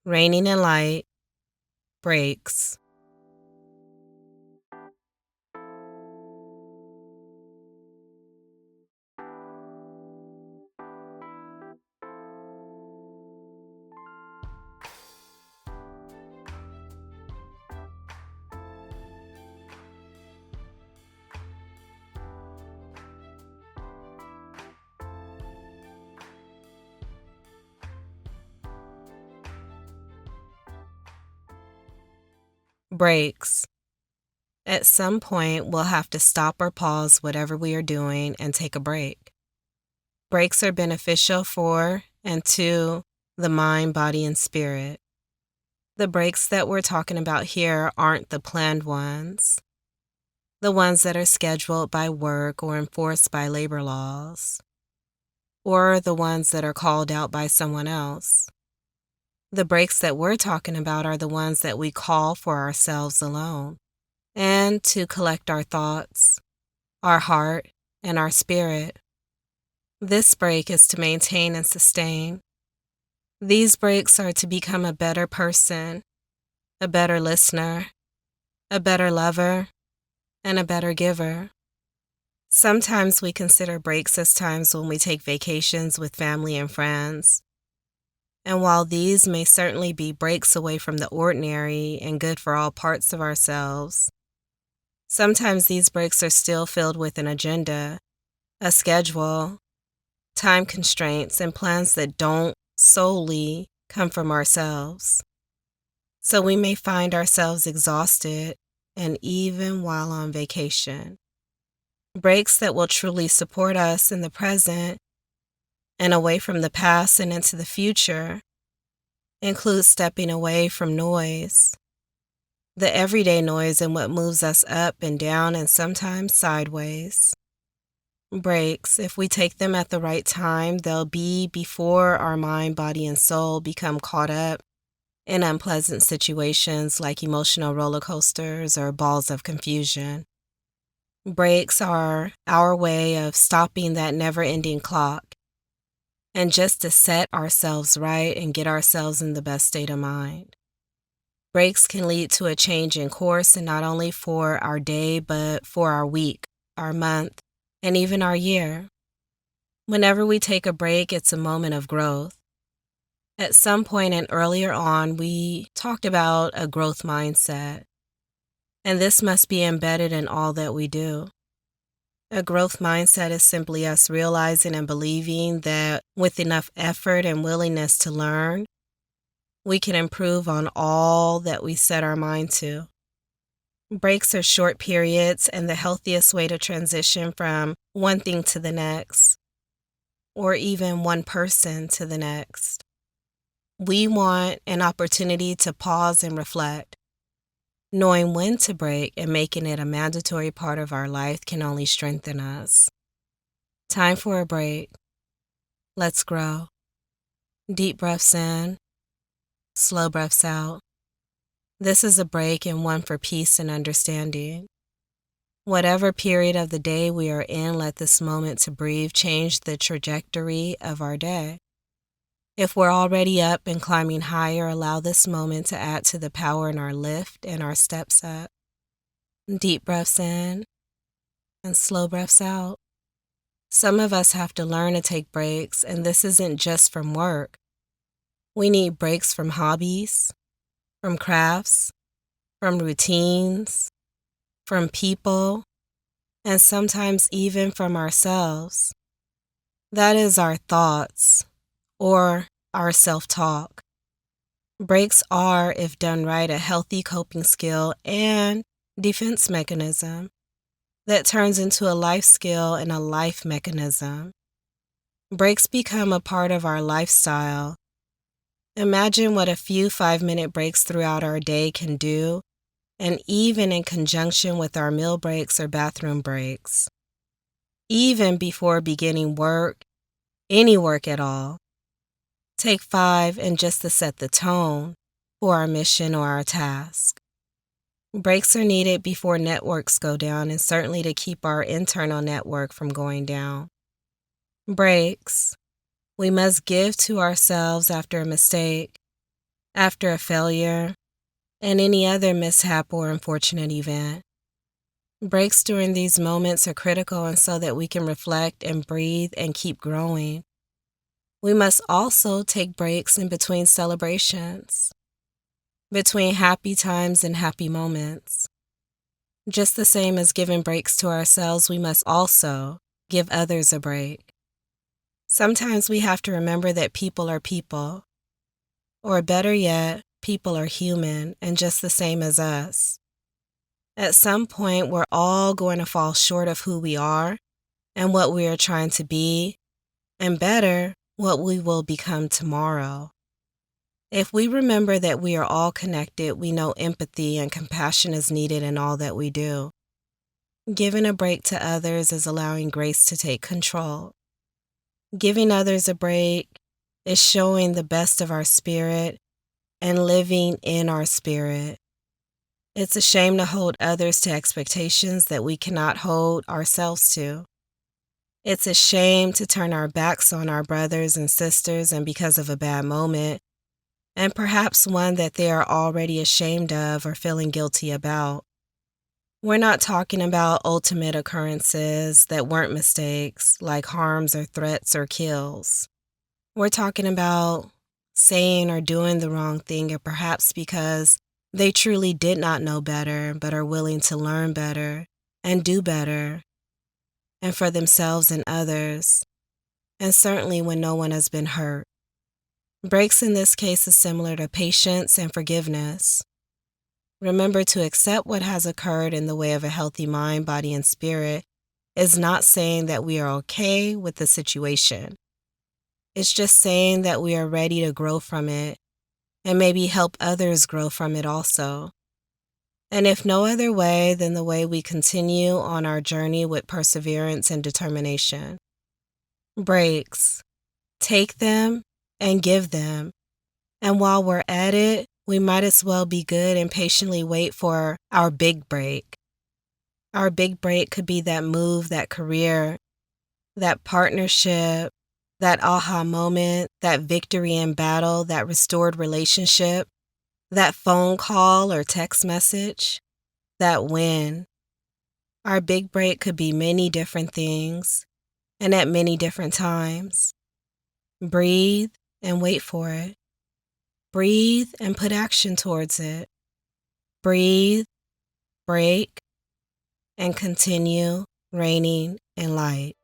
Raining in light, breaks. Breaks. At some point, we'll have to stop or pause whatever we are doing and take a break. Breaks are beneficial for and to the mind, body, and spirit. The breaks that we're talking about here aren't the planned ones, the ones that are scheduled by work or enforced by labor laws, or the ones that are called out by someone else. The breaks that we're talking about are the ones that we call for ourselves alone, and to collect our thoughts, our heart, and our spirit. This break is to maintain and sustain. These breaks are to become a better person, a better listener, a better lover, and a better giver. Sometimes we consider breaks as times when we take vacations with family and friends. And while these may certainly be breaks away from the ordinary and good for all parts of ourselves, sometimes these breaks are still filled with an agenda, a schedule, time constraints, and plans that don't solely come from ourselves. So we may find ourselves exhausted, and even while on vacation. Breaks that will truly support us in the present and away from the past and into the future include stepping away from noise, the everyday noise and what moves us up and down and sometimes sideways. Breaks, if we take them at the right time, they'll be before our mind, body, and soul become caught up in unpleasant situations like emotional roller coasters or balls of confusion. Breaks are our way of stopping that never-ending clock and just to set ourselves right and get ourselves in the best state of mind. Breaks can lead to a change in course, and not only for our day, but for our week, our month, and even our year. Whenever we take a break, it's a moment of growth. At some point and earlier on, we talked about a growth mindset, and this must be embedded in all that we do. A growth mindset is simply us realizing and believing that with enough effort and willingness to learn, we can improve on all that we set our mind to. Breaks are short periods and the healthiest way to transition from one thing to the next, or even one person to the next. We want an opportunity to pause and reflect. Knowing when to break and making it a mandatory part of our life can only strengthen us. Time for a break. Let's grow. Deep breaths in, slow breaths out. This is a break and one for peace and understanding. Whatever period of the day we are in, let this moment to breathe change the trajectory of our day. If we're already up and climbing higher, allow this moment to add to the power in our lift and our steps up. Deep breaths in and slow breaths out. Some of us have to learn to take breaks, and this isn't just from work. We need breaks from hobbies, from crafts, from routines, from people, and sometimes even from ourselves. That is our thoughts or our self-talk. Breaks are, if done right, a healthy coping skill and defense mechanism that turns into a life skill and a life mechanism. Breaks become a part of our lifestyle. Imagine what a few 5-minute breaks throughout our day can do, and even in conjunction with our meal breaks or bathroom breaks. Even before beginning work, any work at all. Take 5 and just to set the tone for our mission or our task. Breaks are needed before networks go down and certainly to keep our internal network from going down. Breaks. We must give to ourselves after a mistake. after a failure, and any other mishap or unfortunate event. Breaks during these moments are critical and so that we can reflect and breathe and keep growing. We must also take breaks in between celebrations, between happy times and happy moments. Just the same as giving breaks to ourselves, we must also give others a break. Sometimes we have to remember that people are people, or better yet, people are human and just the same as us. At some point, we're all going to fall short of who we are and what we are trying to be, and better, what we will become tomorrow. If we remember that we are all connected, we know empathy and compassion is needed in all that we do. Giving a break to others is allowing grace to take control. Giving others a break is showing the best of our spirit and living in our spirit. It's a shame to hold others to expectations that we cannot hold ourselves to. It's a shame to turn our backs on our brothers and sisters and because of a bad moment, and perhaps one that they are already ashamed of or feeling guilty about. We're not talking about ultimate occurrences that weren't mistakes, like harms or threats or kills. We're talking about saying or doing the wrong thing, or perhaps because they truly did not know better but are willing to learn better and do better, and for themselves and others, and certainly when no one has been hurt. Breaks in this case is similar to patience and forgiveness. Remember, to accept what has occurred in the way of a healthy mind, body, and spirit is not saying that we are okay with the situation. It's just saying that we are ready to grow from it and maybe help others grow from it also. And if no other way, then the way we continue on our journey with perseverance and determination. Breaks. Take them and give them. And while we're at it, we might as well be good and patiently wait for our big break. Our big break could be that move, that career, that partnership, that aha moment, that victory in battle, that restored relationship, that phone call or text message, that win. Our big break could be many different things and at many different times. Breathe and wait for it. Breathe and put action towards it. Breathe, break, and continue reigning in light.